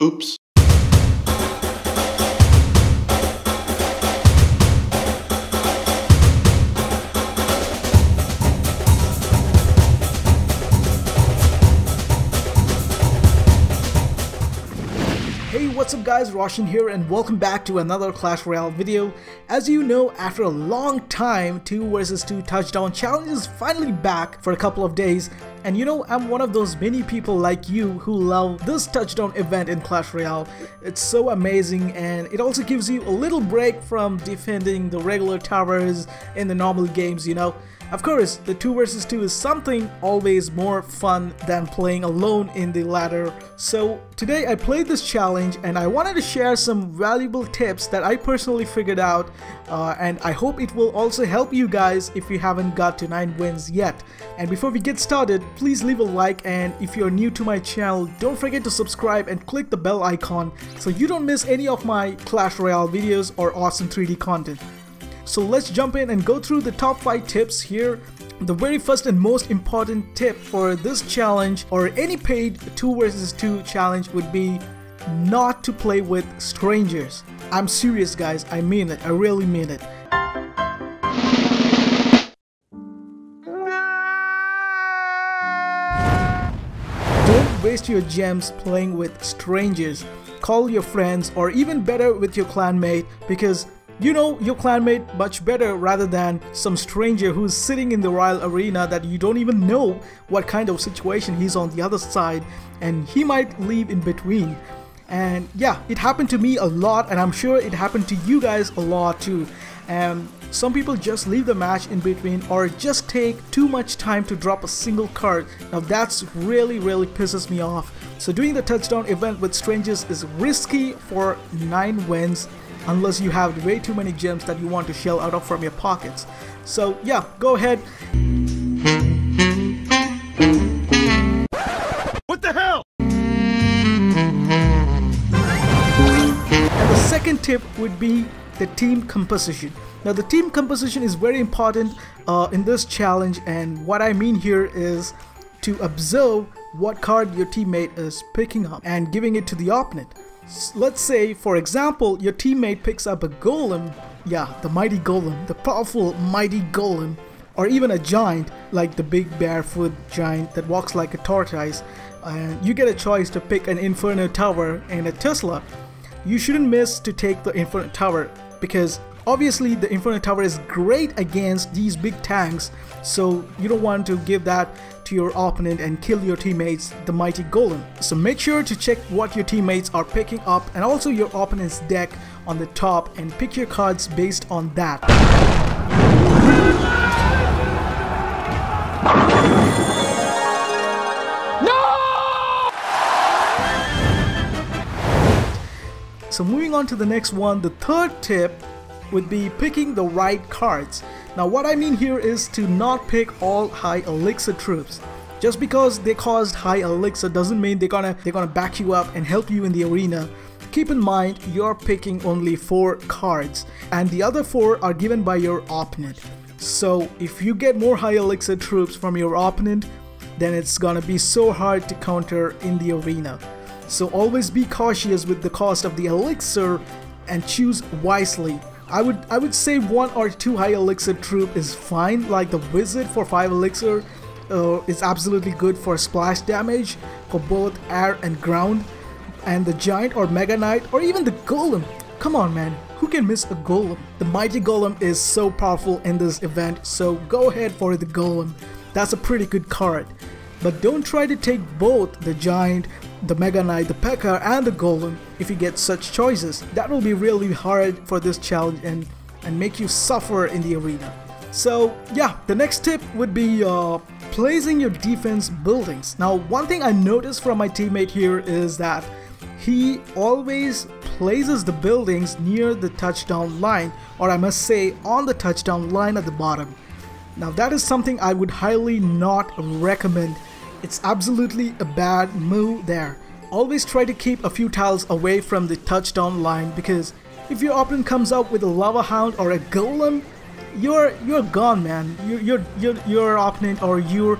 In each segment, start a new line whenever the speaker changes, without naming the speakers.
Oops.
Hey, what's up guys, Roshan here and welcome back to another Clash Royale video. As you know, after a long time, 2 vs 2 touchdown challenge is finally back for a couple of days. And you know, I'm one of those many people like you who love this touchdown event in Clash Royale. It's so amazing and it also gives you a little break from defending the regular towers in the normal games, you know. Of course, the 2 vs 2 is something always more fun than playing alone in the ladder. So today I played this challenge and I wanted to share some valuable tips that I personally figured out, and I hope it will also help you guys if you haven't got to 9 wins yet. And before we get started, please leave a like, and if you're new to my channel, don't forget to subscribe and click the bell icon so you don't miss any of my Clash Royale videos or awesome 3D content. So let's jump in and go through the top 5 tips here. The very first and most important tip for this challenge or any paid 2 vs 2 challenge would be not to play with strangers. I'm serious guys, I mean it, I really mean it. Don't waste your gems playing with strangers. Call your friends or even better with your clanmate, because you know your clanmate much better rather than some stranger who's sitting in the Royale arena that you don't even know what kind of situation he's on the other side, and he might leave in between. And yeah, it happened to me a lot, and I'm sure it happened to you guys a lot too. And some people just leave the match in between or just take too much time to drop a single card. Now that's really pisses me off. So doing the touchdown event with strangers is risky for 9 wins unless you have way too many gems that you want to shell out of from your pockets. So yeah, go ahead.
What the hell?
And the second tip would be the team composition. Now the team composition is very important in this challenge, and what I mean here is to observe what card your teammate is picking up and giving it to the opponent. Let's say, for example, your teammate picks up a golem, yeah, the mighty golem, the powerful mighty golem, or even a giant like the big barefoot giant that walks like a tortoise, and you get a choice to pick an Inferno Tower and a Tesla. You shouldn't miss to take the Inferno Tower, because obviously the Inferno Tower is great against these big tanks, so you don't want to give that to your opponent and kill your teammates, the mighty golem. So make sure to check what your teammates are picking up and also your opponent's deck on the top, and pick your cards based on that. No! So moving on to the next one, the third tip would be picking the right cards. Now what I mean here is to not pick all high elixir troops. Just because they caused high elixir doesn't mean they're gonna back you up and help you in the arena. Keep in mind you're picking only 4 cards and the other 4 are given by your opponent. So if you get more high elixir troops from your opponent, then it's gonna be so hard to counter in the arena. So always be cautious with the cost of the elixir and choose wisely. I would say 1 or 2 high elixir troop is fine, like the wizard for 5 elixir is absolutely good for splash damage for both air and ground, and the giant or mega knight or even the golem. Come on man, who can miss a golem? The mighty golem is so powerful in this event, so go ahead for the golem. That's a pretty good card. But don't try to take both the giant, the mega knight, the P.E.K.K.A. and the golem if you get such choices. That will be really hard for this challenge and make you suffer in the arena. So yeah, the next tip would be placing your defense buildings. Now one thing I noticed from my teammate here is that he always places the buildings near the touchdown line, or I must say on the touchdown line at the bottom. Now that is something I would highly not recommend. It's absolutely a bad move there. Always try to keep a few tiles away from the touchdown line, because if your opponent comes up with a lava hound or a golem, you're gone, man. Your opponent or your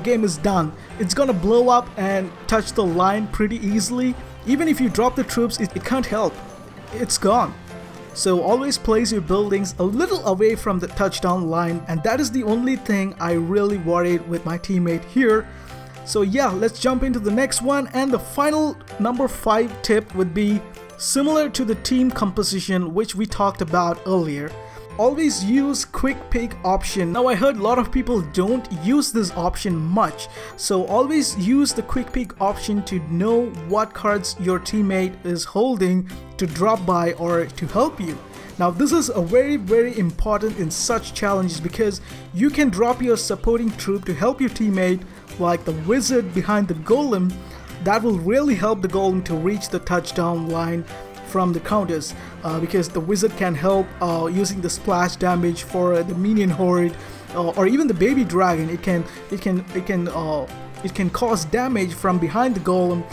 game is done. It's gonna blow up and touch the line pretty easily, Even if you drop the troops, it can't help. It's gone. So always place your buildings a little away from the touchdown line, and that is the only thing I really worried with my teammate here. So yeah, let's jump into the next one, and the final number 5 tip would be similar to the team composition which we talked about earlier. Always use quick pick option. Now I heard a lot of people don't use this option much, so always use the quick pick option to know what cards your teammate is holding to drop by or to help you. Now this is a very important in such challenges, because you can drop your supporting troop to help your teammate, like the wizard behind the golem. That will really help the golem to reach the touchdown line from the counters, because the wizard can help using the splash damage for the minion horde, or even the baby dragon. It can cause damage from behind the golem.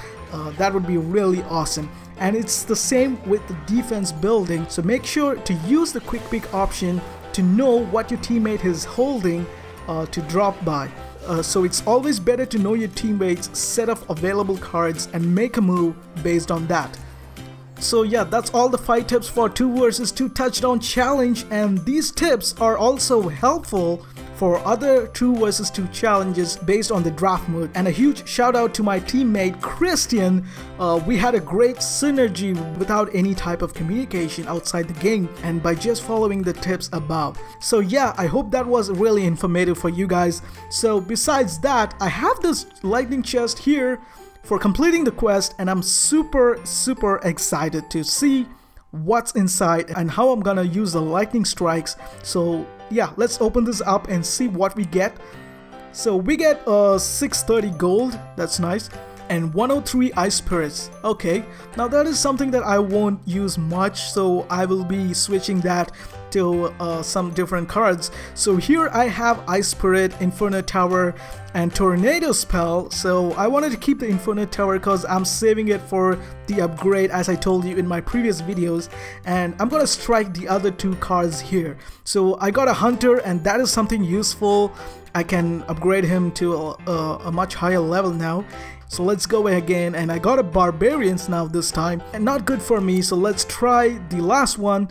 That would be really awesome. And it's the same with the defense building, so make sure to use the quick pick option to know what your teammate is holding to drop by. So it's always better to know your teammate's set of available cards and make a move based on that. So yeah, that's all the 5 tips for 2 versus 2 touchdown challenge, and these tips are also helpful for other 2 versus 2 challenges based on the draft mode. And a huge shout out to my teammate Christian. We had a great synergy without any type of communication outside the game, and by just following the tips above. So yeah, I hope that was really informative for you guys. So besides that, I have this lightning chest here for completing the quest, and I'm super excited to see what's inside and how I'm gonna use the lightning strikes. So yeah, let's open this up and see what we get. So we get 630 gold, that's nice, and 103 ice spirits. Okay, now that is something that I won't use much, so I will be switching that to some different cards. So here I have Ice Spirit, Inferno Tower, and Tornado Spell. So I wanted to keep the Inferno Tower because I'm saving it for the upgrade, as I told you in my previous videos, and I'm gonna strike the other 2 cards here. So I got a Hunter, and that is something useful. I can upgrade him to a much higher level now. So let's go again, and I got a Barbarians now this time, and not good for me, so let's try the last one.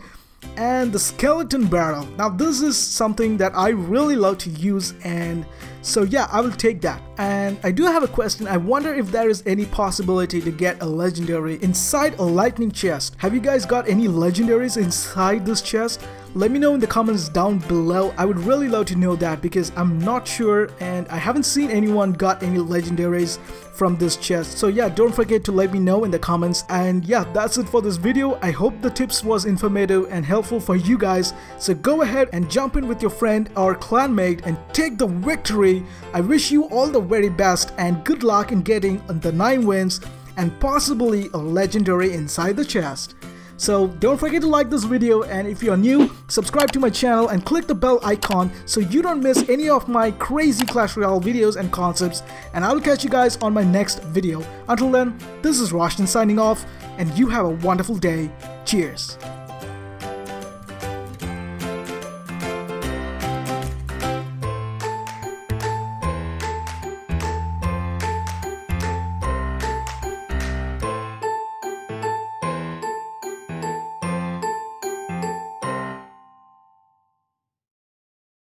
And the Skeleton Barrel. Now this is something that I really love to use, and so yeah, I will take that. And I do have a question. I wonder if there is any possibility to get a legendary inside a lightning chest. Have you guys got any legendaries inside this chest? Let me know in the comments down below. I would really love to know that, because I'm not sure and I haven't seen anyone got any legendaries from this chest. So yeah, don't forget to let me know in the comments. And yeah, that's it for this video. I hope the tips was informative and helpful for you guys. So go ahead and jump in with your friend or clanmate and take the victory. I wish you all the very best and good luck in getting the 9 wins and possibly a legendary inside the chest. So don't forget to like this video, and if you're new, subscribe to my channel and click the bell icon so you don't miss any of my crazy Clash Royale videos and concepts, and I will catch you guys on my next video. Until then, this is RadicalRosh signing off, and you have a wonderful day. Cheers!